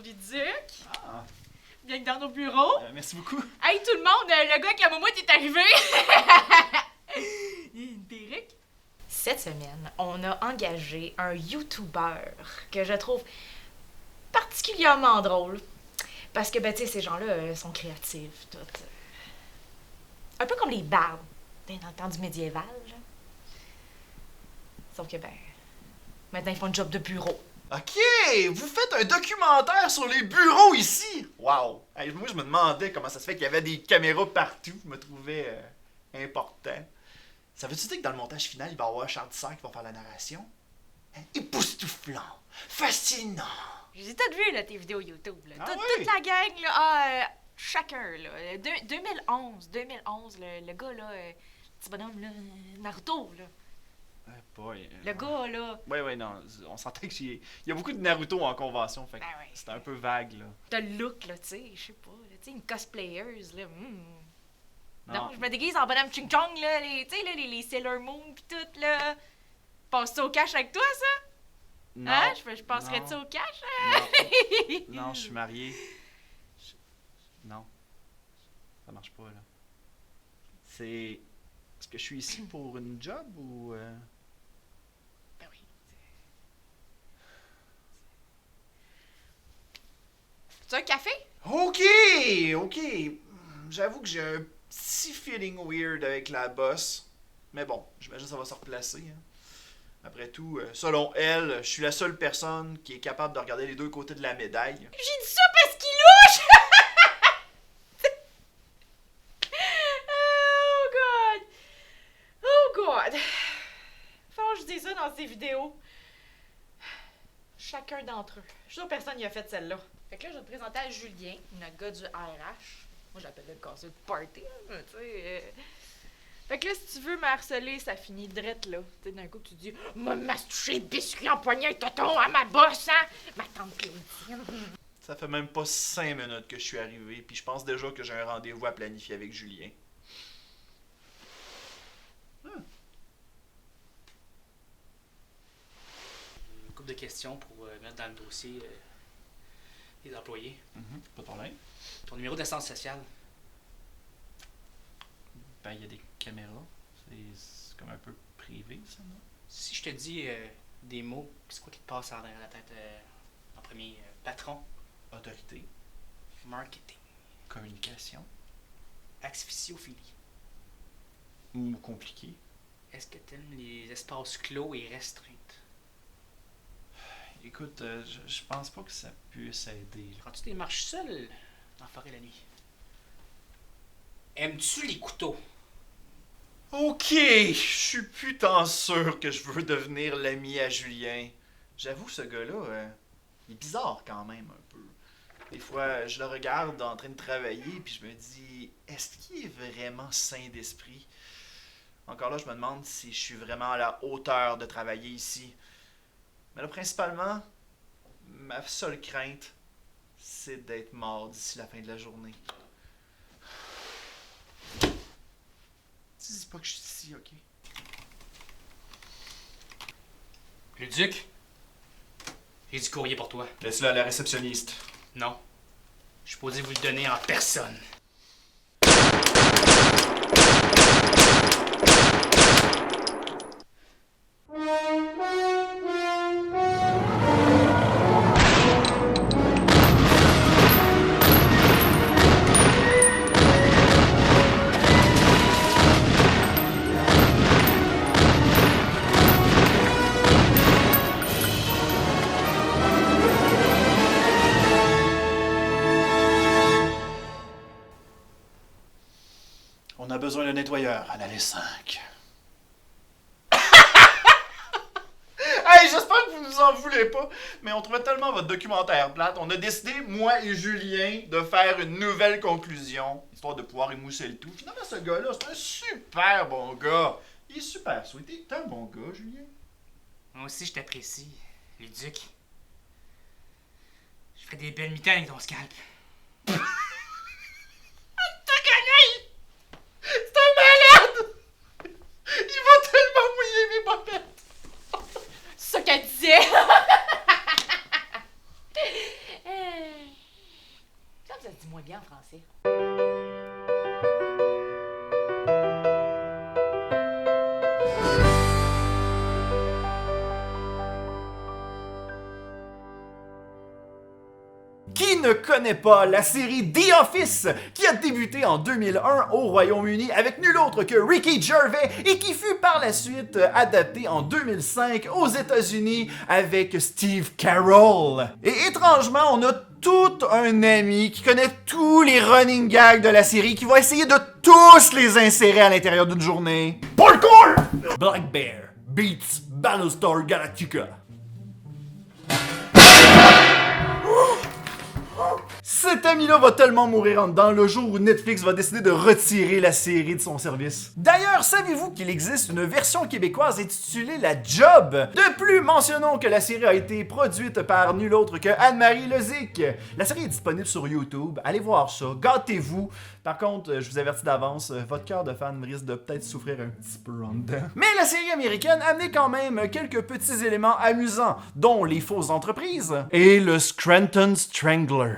Luduc. Ah, Bienvenue dans nos bureaux. merci beaucoup. Hey tout le monde, le gars avec la moumoute est arrivé. Il y a une perruque. Cette semaine, on a engagé un YouTuber que je trouve particulièrement drôle. Parce que, ben, tu sais, ces gens-là sont créatifs, tout. Un peu comme les bardes dans le temps du médiéval, là. Sauf que, ben, maintenant, ils font un job de bureau. OK, vous faites un documentaire sur les bureaux ici. Wow. Hey, moi, je me demandais comment ça se fait qu'il y avait des caméras partout. Je me trouvais important. Ça veut-tu dire que dans le montage final, il va y avoir Charles Tissard qui va faire la narration? Hein? Époustouflant, fascinant. J'ai toutes vu, là, tes vidéos YouTube, là. Ah Toute oui? la gang, là, chacun, là. 2011, le gars, là, petit bonhomme, là, Naruto, là. Boy, Le gars, là, Ouais, non, on s'entend qu'il y a beaucoup de Naruto en convention, fait que Ben ouais. c'était un peu vague, là. t'as le look, là, tu sais, je sais pas, là, tu sais, une cosplayeuse, là, Non, je me déguise en bonhomme Ching Chong, là, tu sais, là, les Sailor Moon pis tout, là. Passe-tu au cash avec toi, ça? Non, Hein? Je passerais-tu non, au cash? non, je suis marié. Non, ça marche pas, là. C'est... Est-ce que je suis ici pour une job ou... Ben oui. Tu un café? OK. J'avoue que j'ai un petit feeling weird avec la boss. Mais bon, j'imagine que ça va se replacer. Hein. Après tout, selon elle, je suis la seule personne qui est capable de regarder les deux côtés de la médaille. J'ai dit ça parce qu'il louche! Oh God! Oh God! Faut que je dise ça dans ces vidéos. Chacun d'entre eux. Je suis sûre que personne n'y a fait celle-là. Fait que là, je vais te présenter à Julien, le gars du RH. Moi, j'appelle le casseur de party, hein, tu sais. Fait que là, si tu veux me harceler, ça finit drette, là. Tu sais, d'un coup, tu dis « M'a mastouché le biscuit en poignée tonton à ma bosse, hein! Ma tante Claudine! » Ça fait même pas 5 minutes que je suis arrivé, puis je pense déjà que j'ai un rendez-vous à planifier avec Julien. Une couple de questions pour mettre dans le dossier des employés. Pas de problème. Ton numéro d'assistance sociale. Ben, il y a des caméras. C'est comme un peu privé, ça, non? Si je te dis des mots, c'est quoi qui te passe à la tête en premier? Patron, Autorité, marketing, communication, asphyxiophilie. ou compliqué. Est-ce que tu aimes les espaces clos et restreints? Écoute, je pense pas que ça puisse aider. Là. Quand tu marches seul en forêt la nuit? Aimes-tu les couteaux? Ok, je suis putain sûr que je veux devenir l'ami à Julien. J'avoue, ce gars-là, il est bizarre quand même un peu. Des fois, je le regarde en train de travailler, puis je me dis, est-ce qu'il est vraiment sain d'esprit? Encore là, je me demande si je suis vraiment à la hauteur de travailler ici. Mais là, principalement, ma seule crainte, c'est d'être mort d'ici la fin de la journée. Dis pas que je suis ici, ok? Luduc, j'ai du courrier pour toi. Laisse-le à la réceptionniste. Non. Je suis posé vous le donner en personne. On a besoin d'un nettoyeur à l'allée 5. Hey, j'espère que vous nous en voulez pas, mais on trouvait tellement votre documentaire plate, on a décidé, moi et Julien, de faire une nouvelle conclusion, histoire de pouvoir émousser le tout. Finalement, ce gars-là, c'est un super bon gars. Il est super sweet. T'es un bon gars, Julien. Moi aussi, je t'apprécie, Luduc. Je ferai des belles mitaines avec ton scalp. C'est un malade! Il va tellement mouiller mes bobettes! C'est ça qu'elle disait! ne connaît pas la série The Office, qui a débuté en 2001 au Royaume-Uni avec nul autre que Ricky Gervais et qui fut par la suite adaptée en 2005 aux États-Unis avec Steve Carell. Et étrangement, on a tout un ami qui connaît tous les running gags de la série, qui va essayer de tous les insérer à l'intérieur d'une journée. Parkour! Black Bear beats Battlestar Galactica. Cet ami-là va tellement mourir en dedans le jour où Netflix va décider de retirer la série de son service. D'ailleurs, savez-vous qu'il existe une version québécoise intitulée La Job? De plus, mentionnons que la série a été produite par nul autre que Anne-Marie Lozic. La série est disponible sur YouTube, allez voir ça, gâtez-vous. Par contre, je vous avertis d'avance, votre cœur de fan risque de peut-être souffrir un petit peu en dedans. Mais la série américaine amenait quand même quelques petits éléments amusants, dont les fausses entreprises et le Scranton Strangler.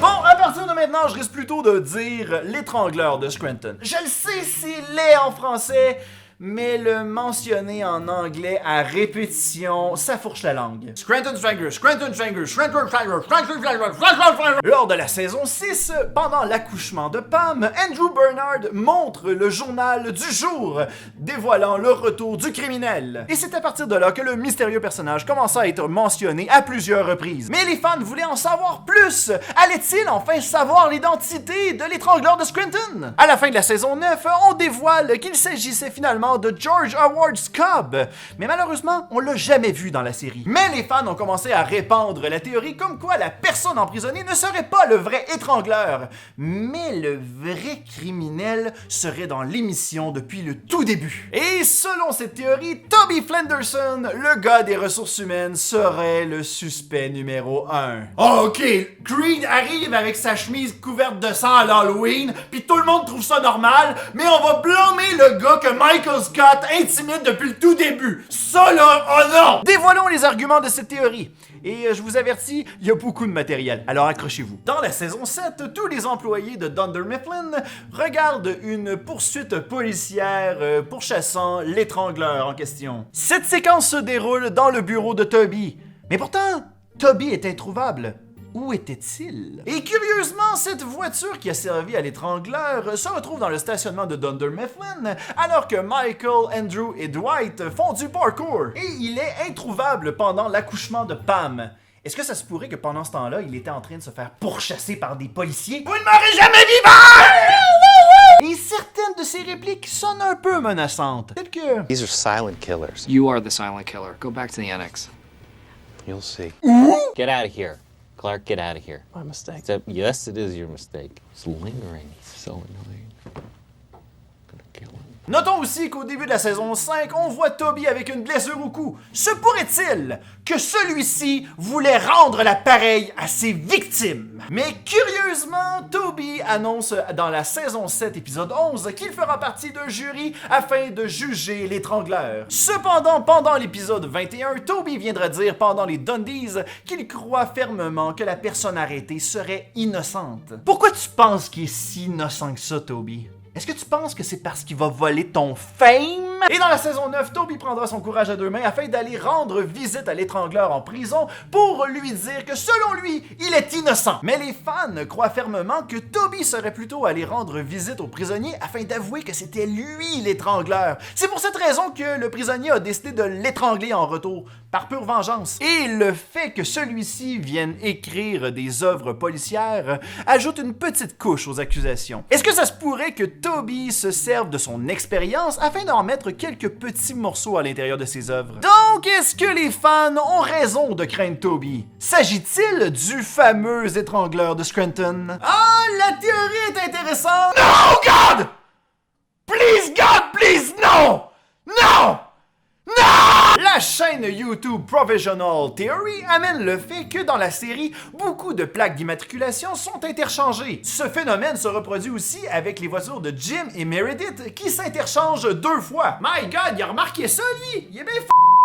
Bon, à partir de maintenant, je risque plutôt de dire l'étrangleur de Scranton. Je le sais, c'est laid en français, mais le mentionner en anglais à répétition, ça fourche la langue. Scranton Strangler, Scranton Strangler, Scranton Strangler, Scranton Strangler, Scranton Strangler. Lors de la saison 6, pendant l'accouchement de Pam, Andrew Bernard montre le journal du jour, dévoilant le retour du criminel. Et c'est à partir de là que le mystérieux personnage commença à être mentionné à plusieurs reprises. Mais les fans voulaient en savoir plus. Allait-il enfin savoir l'identité de l'étrangleur de Scranton? À la fin de la saison 9, on dévoile qu'il s'agissait finalement de George Howard Cobb, mais malheureusement, on l'a jamais vu dans la série. Mais les fans ont commencé à répandre la théorie comme quoi la personne emprisonnée ne serait pas le vrai étrangleur, mais le vrai criminel serait dans l'émission depuis le tout début. Et selon cette théorie, Toby Flenderson, le gars des ressources humaines, serait le suspect numéro 1. Oh, ok, Creed arrive avec sa chemise couverte de sang à l'Halloween, puis tout le monde trouve ça normal, mais on va blâmer le gars que Michael Scott intimide depuis le tout début. Ça là, oh non! Dévoilons les arguments de cette théorie. Et je vous avertis, il y a beaucoup de matériel, alors accrochez-vous. Dans la saison 7, tous les employés de Dunder Mifflin regardent une poursuite policière pourchassant l'étrangleur en question. Cette séquence se déroule dans le bureau de Toby. Mais pourtant, Toby est introuvable. Où était-il? Et curieusement, cette voiture qui a servi à l'étrangleur se retrouve dans le stationnement de Dunder Mifflin, alors que Michael, Andrew et Dwight font du parkour. Et il est introuvable pendant l'accouchement de Pam. Est-ce que ça se pourrait que pendant ce temps-là, il était en train de se faire pourchasser par des policiers? Vous ne m'aurez jamais vivant! Et certaines de ses répliques sonnent un peu menaçantes. Telles que... These are silent killers. You are the silent killer. Go back to the annex. You'll see. Get out of here. Clark, get out of here. My mistake. Yes, it is your mistake. It's lingering. It's so annoying. I'm gonna kill him. Notons aussi qu'au début de la saison 5, on voit Toby avec une blessure au cou. Se pourrait-il que celui-ci voulait rendre la pareille à ses victimes? Mais curieusement, Toby annonce dans la saison 7, épisode 11, qu'il fera partie d'un jury afin de juger l'étrangleur. Cependant, pendant l'épisode 21, Toby viendra dire pendant les Dundies qu'il croit fermement que la personne arrêtée serait innocente. Pourquoi tu penses qu'il est si innocent que ça, Toby? Est-ce que tu penses que c'est parce qu'il va voler ton fame? Et dans la saison 9, Toby prendra son courage à deux mains afin d'aller rendre visite à l'étrangleur en prison pour lui dire que selon lui, il est innocent. Mais les fans croient fermement que Toby serait plutôt allé rendre visite au prisonnier afin d'avouer que c'était lui l'étrangleur. C'est pour cette raison que le prisonnier a décidé de l'étrangler en retour, par pure vengeance. Et le fait que celui-ci vienne écrire des œuvres policières ajoute une petite couche aux accusations. Est-ce que ça se pourrait que Toby se serve de son expérience afin d'en mettre quelques petits morceaux à l'intérieur de ses œuvres? Donc, est-ce que les fans ont raison de craindre Toby? S'agit-il du fameux étrangleur de Scranton? Ah, la théorie est intéressante! No, God! Please, God, please, no! No! Non! La chaîne YouTube Professional Theory amène le fait que dans la série, beaucoup de plaques d'immatriculation sont interchangées. Ce phénomène se reproduit aussi avec les voitures de Jim et Meredith qui s'interchangent 2 fois. My God, il a remarqué ça, lui! Il est bien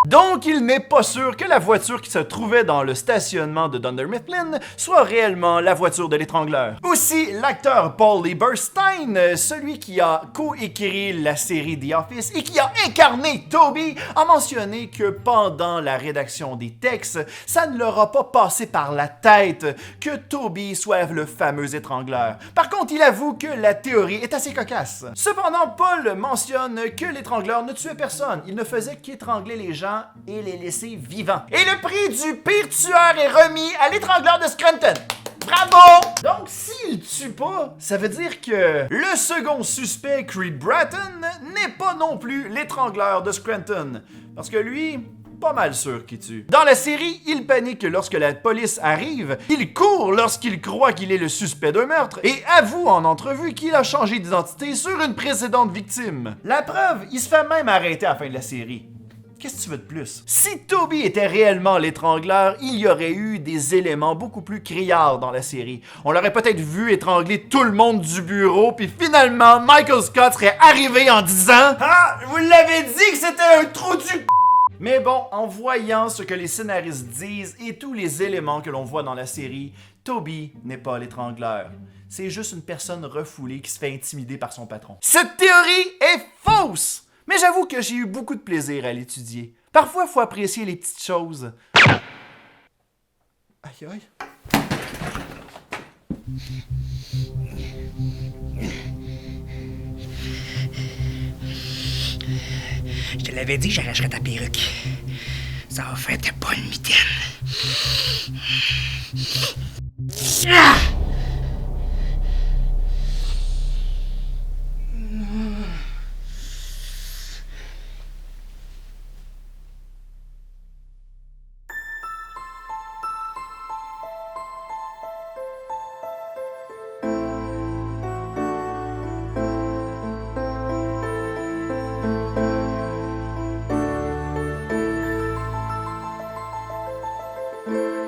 Donc, il n'est pas sûr que la voiture qui se trouvait dans le stationnement de Dunder Mifflin soit réellement la voiture de l'étrangleur. Aussi, l'acteur Paul Lieberstein, celui qui a coécrit la série The Office et qui a incarné Toby, a mentionné que pendant la rédaction des textes, ça ne leur a pas passé par la tête que Toby soit le fameux étrangleur. Par contre, il avoue que la théorie est assez cocasse. Cependant, Paul mentionne que l'étrangleur ne tuait personne. Il ne faisait qu'étrangler les gens et les laisser vivants. Et le prix du pire tueur est remis à l'étrangleur de Scranton. Bravo! Donc, s'il tue pas, ça veut dire que le second suspect, Creed Bratton, n'est pas non plus l'étrangleur de Scranton. Parce que lui, pas mal sûr qu'il tue. Dans la série, il panique lorsque la police arrive, il court lorsqu'il croit qu'il est le suspect d'un meurtre et avoue en entrevue qu'il a changé d'identité sur une précédente victime. La preuve, il se fait même arrêter à la fin de la série. Qu'est-ce que tu veux de plus? Si Toby était réellement l'étrangleur, il y aurait eu des éléments beaucoup plus criards dans la série. On l'aurait peut-être vu étrangler tout le monde du bureau, puis finalement, Michael Scott serait arrivé en disant « Ah, vous l'avez dit que c'était un trou du c***! » Mais bon, en voyant ce que les scénaristes disent et tous les éléments que l'on voit dans la série, Toby n'est pas l'étrangleur. C'est juste une personne refoulée qui se fait intimider par son patron. Cette théorie est fausse! Mais j'avoue que j'ai eu beaucoup de plaisir à l'étudier. Parfois, il faut apprécier les petites choses. Aïe aïe. Je te l'avais dit que j'arracherais ta perruque. Ça va faire ta bonne mitaine. Ah! Thank you.